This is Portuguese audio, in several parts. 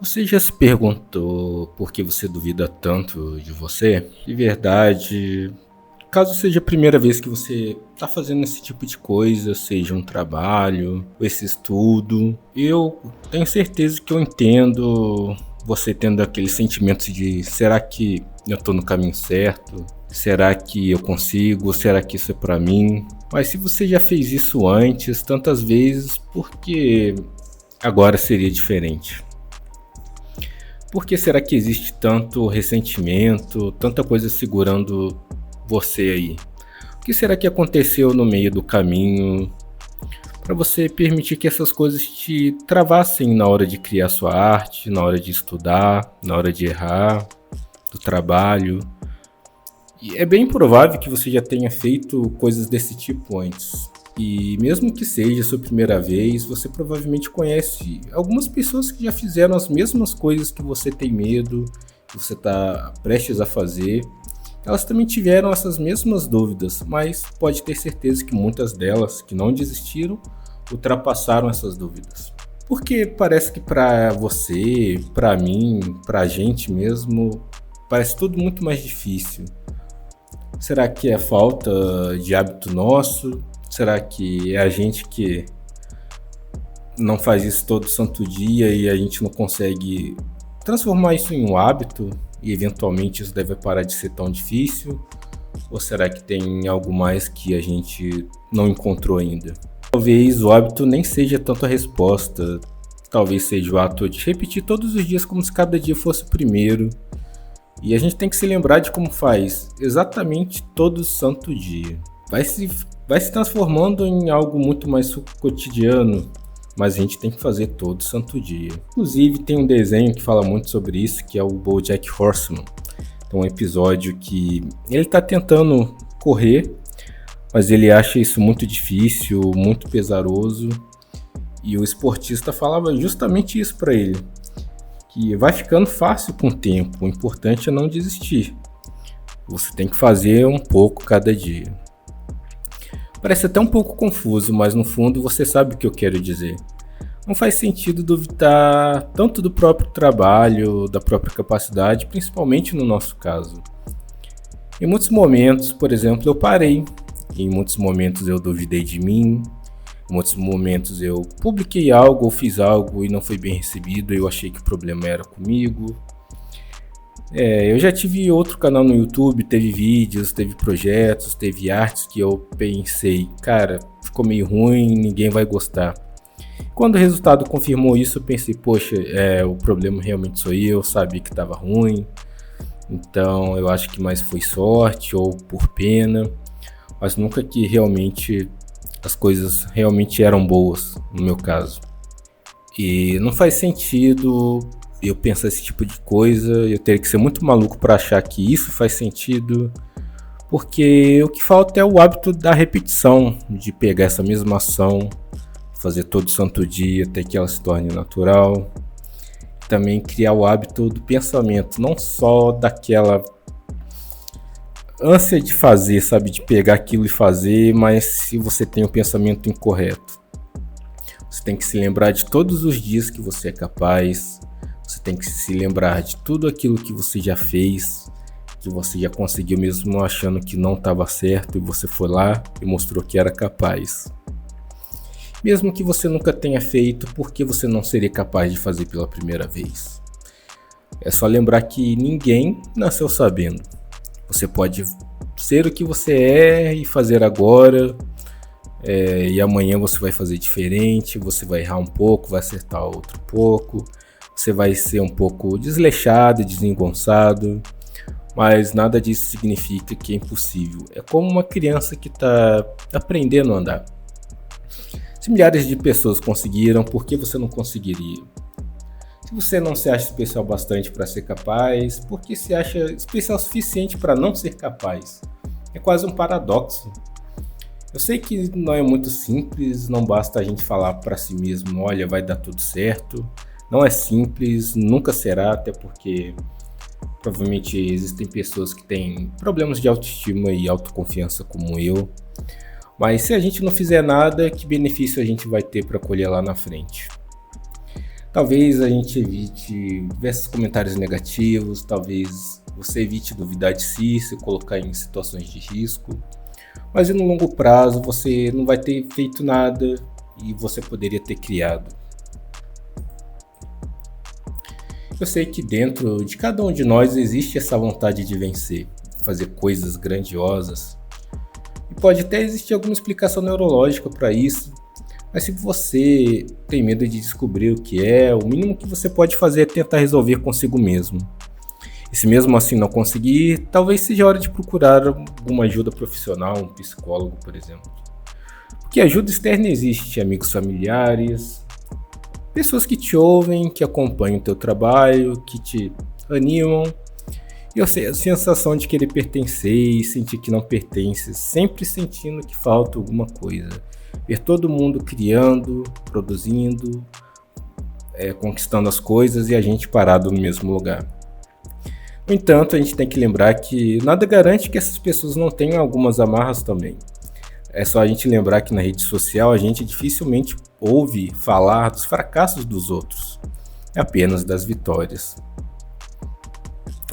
Você já se perguntou por que você duvida tanto de você? De verdade, caso seja a primeira vez que você está fazendo esse tipo de coisa, seja um trabalho, ou esse estudo, eu tenho certeza que eu entendo você tendo aquele sentimento de será que eu estou no caminho certo? Será que eu consigo? Será que isso é para mim? Mas se você já fez isso antes, tantas vezes, por que agora seria diferente? Por que será que existe tanto ressentimento, tanta coisa segurando você aí? O que será que aconteceu no meio do caminho para você permitir que essas coisas te travassem na hora de criar sua arte, na hora de estudar, na hora de errar, do trabalho? E é bem provável que você já tenha feito coisas desse tipo antes. E mesmo que seja a sua primeira vez, você provavelmente conhece algumas pessoas que já fizeram as mesmas coisas que você tem medo, que você está prestes a fazer. Elas também tiveram essas mesmas dúvidas, mas pode ter certeza que muitas delas que não desistiram ultrapassaram essas dúvidas. Porque parece que para você, para mim, para a gente mesmo, parece tudo muito mais difícil. Será que é falta de hábito nosso? Será que é a gente que não faz isso todo santo dia e a gente não consegue transformar isso em um hábito e eventualmente isso deve parar de ser tão difícil? Ou será que tem algo mais que a gente não encontrou ainda? Talvez o hábito nem seja tanto a resposta, talvez seja o ato de repetir todos os dias como se cada dia fosse o primeiro. E a gente tem que se lembrar de como faz exatamente todo santo dia. Vai se transformando em algo muito mais cotidiano, mas a gente tem que fazer todo santo dia. Inclusive tem um desenho que fala muito sobre isso, que é o BoJack Horseman. Então, um episódio que ele está tentando correr, mas ele acha isso muito difícil, muito pesaroso. E o esportista falava justamente isso para ele, que vai ficando fácil com o tempo, o importante é não desistir. Você tem que fazer um pouco cada dia. Parece até um pouco confuso, mas no fundo você sabe o que eu quero dizer. Não faz sentido duvidar tanto do próprio trabalho, da própria capacidade, principalmente no nosso caso. Em muitos momentos, por exemplo, eu parei. Em muitos momentos eu duvidei de mim. Em muitos momentos eu publiquei algo ou fiz algo e não foi bem recebido. Eu achei que o problema era comigo. Eu já tive outro canal no YouTube, teve vídeos, teve projetos, teve artes que eu pensei, cara, ficou meio ruim, ninguém vai gostar. Quando o resultado confirmou isso, eu pensei, poxa, o problema realmente sou eu, sabia que estava ruim. Então eu acho que mais foi sorte ou por pena, mas nunca que realmente as coisas realmente eram boas, no meu caso. E não faz sentido eu pensar esse tipo de coisa, eu teria que ser muito maluco para achar que isso faz sentido, porque o que falta é o hábito da repetição, de pegar essa mesma ação, fazer todo santo dia até que ela se torne natural. Também criar o hábito do pensamento, não só daquela ânsia de fazer, sabe, de pegar aquilo e fazer, mas se você tem o pensamento incorreto. Você tem que se lembrar de todos os dias que você é capaz, você tem que se lembrar de tudo aquilo que você já fez, que você já conseguiu mesmo achando que não estava certo e você foi lá e mostrou que era capaz. Mesmo que você nunca tenha feito, por que você não seria capaz de fazer pela primeira vez? É só lembrar que ninguém nasceu sabendo. Você pode ser o que você é e fazer agora, e amanhã você vai fazer diferente, você vai errar um pouco, vai acertar outro pouco, você vai ser um pouco desleixado, desengonçado, mas nada disso significa que é impossível. É como uma criança que está aprendendo a andar. Se milhares de pessoas conseguiram, por que você não conseguiria? Se você não se acha especial bastante para ser capaz, por que se acha especial o suficiente para não ser capaz? É quase um paradoxo. Eu sei que não é muito simples, não basta a gente falar para si mesmo, olha, vai dar tudo certo. Não é simples, nunca será, até porque provavelmente existem pessoas que têm problemas de autoestima e autoconfiança como eu. Mas se a gente não fizer nada, que benefício a gente vai ter para colher lá na frente? Talvez a gente evite diversos comentários negativos, talvez você evite duvidar de si, se colocar em situações de risco, mas no longo prazo você não vai ter feito nada e você poderia ter criado. Eu sei que dentro de cada um de nós existe essa vontade de vencer, fazer coisas grandiosas, e pode até existir alguma explicação neurológica para isso, mas se você tem medo de descobrir o que é, o mínimo que você pode fazer é tentar resolver consigo mesmo. E se mesmo assim não conseguir, talvez seja hora de procurar alguma ajuda profissional, um psicólogo, por exemplo. Porque ajuda externa existe, amigos familiares, pessoas que te ouvem, que acompanham o teu trabalho, que te animam. E eu sei, a sensação de querer pertencer e sentir que não pertence, sempre sentindo que falta alguma coisa. Ver todo mundo criando, produzindo, conquistando as coisas e a gente parado no mesmo lugar. No entanto, a gente tem que lembrar que nada garante que essas pessoas não tenham algumas amarras também. É só a gente lembrar que na rede social a gente dificilmente ouve falar dos fracassos dos outros, apenas das vitórias.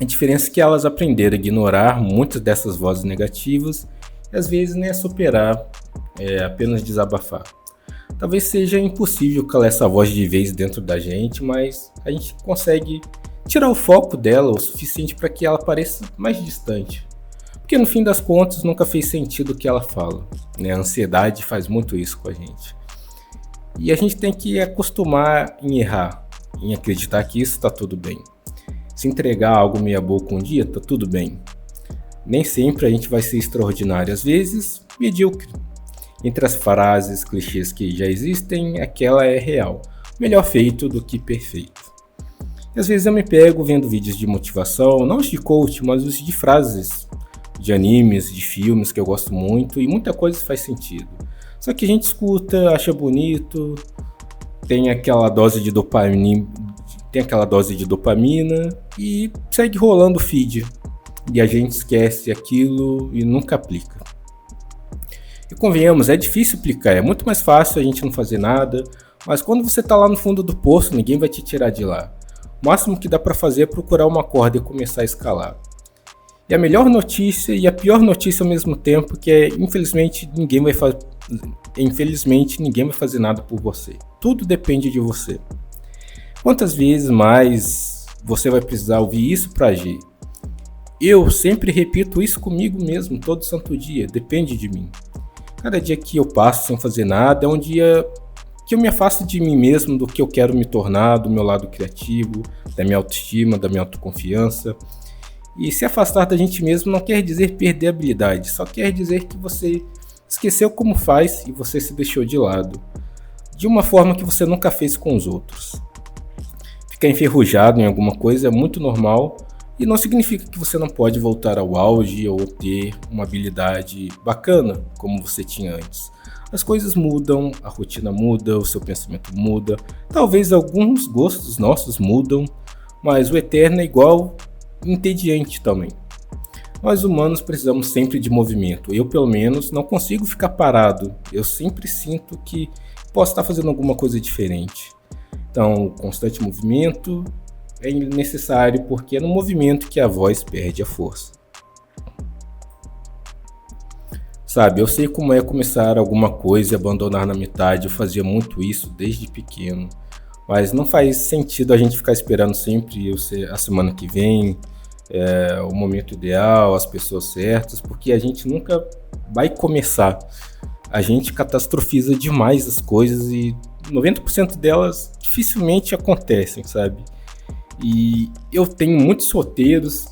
A diferença é que elas aprenderam a ignorar muitas dessas vozes negativas e às vezes nem a superar, apenas desabafar. Talvez seja impossível calar essa voz de vez dentro da gente, mas a gente consegue tirar o foco dela o suficiente para que ela pareça mais distante. Porque no fim das contas nunca fez sentido o que ela fala, né? A ansiedade faz muito isso com a gente. E a gente tem que acostumar em errar, em acreditar que isso está tudo bem. Se entregar algo meia boca um dia, está tudo bem. Nem sempre a gente vai ser extraordinário, às vezes medíocre. Entre as frases, clichês que já existem, aquela é real. Melhor feito do que perfeito. E às vezes eu me pego vendo vídeos de motivação, não os de coach, mas os de frases de animes, de filmes que eu gosto muito, e muita coisa faz sentido. Só que a gente escuta, acha bonito, tem aquela dose de dopamina, e segue rolando o feed. E a gente esquece aquilo e nunca aplica. E convenhamos, é difícil aplicar, é muito mais fácil a gente não fazer nada, mas quando você está lá no fundo do poço, ninguém vai te tirar de lá. O máximo que dá para fazer é procurar uma corda e começar a escalar. E a melhor notícia e a pior notícia ao mesmo tempo, que é infelizmente ninguém vai fazer nada por você. Tudo depende de você. Quantas vezes mais você vai precisar ouvir isso para agir? Eu sempre repito isso comigo mesmo, todo santo dia, depende de mim. Cada dia que eu passo sem fazer nada é um dia que eu me afasto de mim mesmo, do que eu quero me tornar, do meu lado criativo, da minha autoestima, da minha autoconfiança. E se afastar da gente mesmo não quer dizer perder habilidade, só quer dizer que você esqueceu como faz e você se deixou de lado, de uma forma que você nunca fez com os outros. Ficar enferrujado em alguma coisa é muito normal e não significa que você não pode voltar ao auge ou ter uma habilidade bacana como você tinha antes. As coisas mudam, a rotina muda, o seu pensamento muda, talvez alguns gostos nossos mudam, mas o eterno é igual e entediante também. Nós humanos precisamos sempre de movimento. Eu, pelo menos, não consigo ficar parado. Eu sempre sinto que posso estar fazendo alguma coisa diferente. Então, o constante movimento é necessário porque é no movimento que a voz perde a força. Sabe, eu sei como é começar alguma coisa e abandonar na metade. Eu fazia muito isso desde pequeno. Mas não faz sentido a gente ficar esperando sempre a semana que vem, o momento ideal, as pessoas certas, porque a gente nunca vai começar. A gente catastrofiza demais as coisas e 90% delas dificilmente acontecem, sabe? E eu tenho muitos roteiros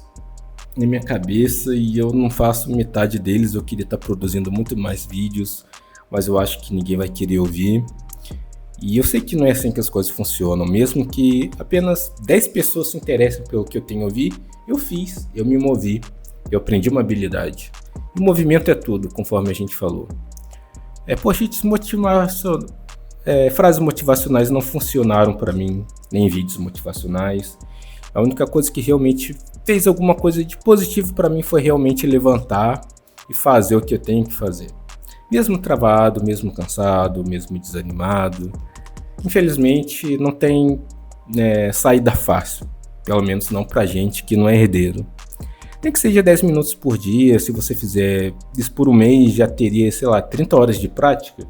na minha cabeça e eu não faço metade deles. Eu queria estar produzindo muito mais vídeos, mas eu acho que ninguém vai querer ouvir. E eu sei que não é assim que as coisas funcionam. Mesmo que apenas 10 pessoas se interessem pelo que eu tenho a ouvir, eu fiz, eu me movi, eu aprendi uma habilidade. E o movimento é tudo, conforme a gente falou. Frases motivacionais não funcionaram para mim, nem vídeos motivacionais. A única coisa que realmente fez alguma coisa de positivo para mim foi realmente levantar e fazer o que eu tenho que fazer. Mesmo travado, mesmo cansado, mesmo desanimado. Infelizmente, não tem saída fácil, pelo menos não pra gente que não é herdeiro. Nem que seja 10 minutos por dia, se você fizer isso por um mês, já teria, sei lá, 30 horas de prática.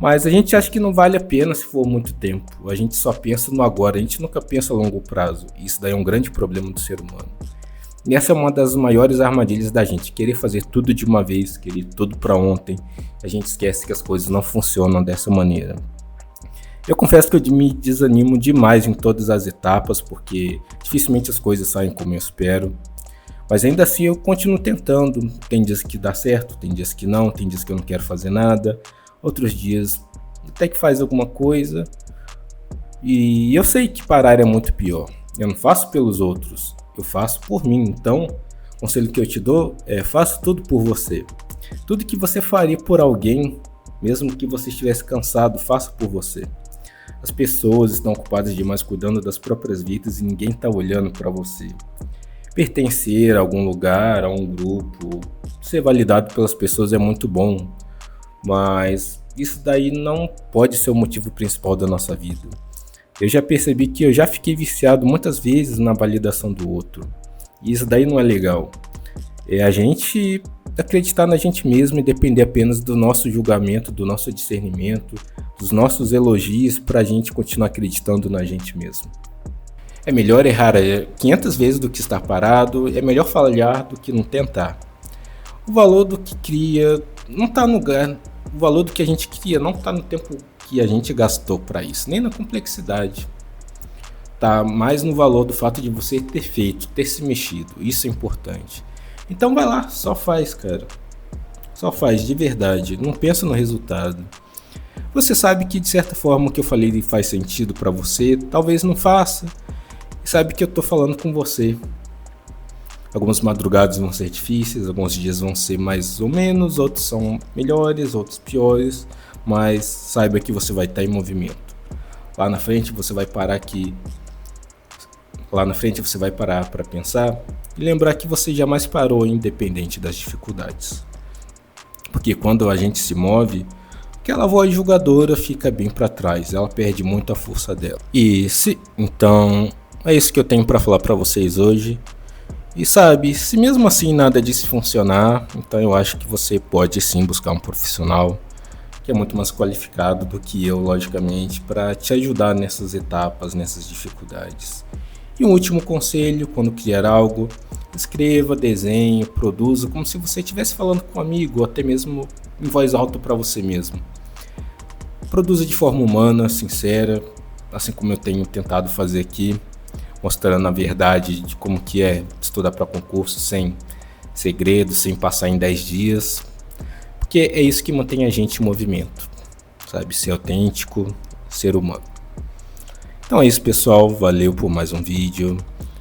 Mas a gente acha que não vale a pena se for muito tempo. A gente só pensa no agora, a gente nunca pensa a longo prazo. Isso daí é um grande problema do ser humano. E essa é uma das maiores armadilhas da gente, querer fazer tudo de uma vez, querer tudo para ontem. A gente esquece que as coisas não funcionam dessa maneira. Eu confesso que eu me desanimo demais em todas as etapas, porque dificilmente as coisas saem como eu espero. Mas ainda assim eu continuo tentando. Tem dias que dá certo, tem dias que não, tem dias que eu não quero fazer nada. Outros dias até que faz alguma coisa. E eu sei que parar é muito pior. Eu não faço pelos outros, eu faço por mim. Então, o conselho que eu te dou é: faça tudo por você. Tudo que você faria por alguém, mesmo que você estivesse cansado, faça por você. As pessoas estão ocupadas demais cuidando das próprias vidas e ninguém está olhando para você. Pertencer a algum lugar, a um grupo, ser validado pelas pessoas é muito bom, mas isso daí não pode ser o motivo principal da nossa vida. Eu já percebi que eu já fiquei viciado muitas vezes na validação do outro, e isso daí não é legal. É a gente acreditar na gente mesmo e depender apenas do nosso julgamento, do nosso discernimento, dos nossos elogios para a gente continuar acreditando na gente mesmo. É melhor errar 500 vezes do que estar parado, é melhor falhar do que não tentar. O valor do que cria não está no lugar, o valor do que a gente cria não está no tempo que a gente gastou para isso, nem na complexidade. Tá mais no valor do fato de você ter feito, ter se mexido, isso é importante. Então vai lá, só faz, cara. Só faz, de verdade, não pensa no resultado. Você sabe que de certa forma o que eu falei faz sentido para você, talvez não faça. E sabe que eu tô falando com você. Algumas madrugadas vão ser difíceis, alguns dias vão ser mais ou menos, outros são melhores, outros piores, mas saiba que você vai estar em movimento. Lá na frente você vai parar para pensar e lembrar que você jamais parou, independente das dificuldades. Porque quando a gente se move, aquela voz julgadora fica bem para trás, ela perde muito a força dela. Então é isso que eu tenho para falar para vocês hoje. E sabe, se mesmo assim nada disso funcionar, então eu acho que você pode sim buscar um profissional que é muito mais qualificado do que eu, logicamente, para te ajudar nessas etapas, nessas dificuldades. E um último conselho: quando criar algo, escreva, desenhe, produza como se você estivesse falando com um amigo, ou até mesmo em voz alta para você mesmo. Produza de forma humana, sincera, assim como eu tenho tentado fazer aqui, mostrando a verdade de como que é estudar para concurso sem segredo, sem passar em 10 dias, porque é isso que mantém a gente em movimento, sabe? Ser autêntico, ser humano. Então é isso, pessoal, valeu por mais um vídeo.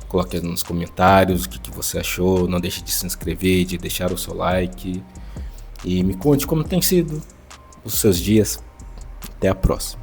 Coloque aí nos comentários o que você achou, não deixe de se inscrever, de deixar o seu like e me conte como tem sido os seus dias. Até a próxima.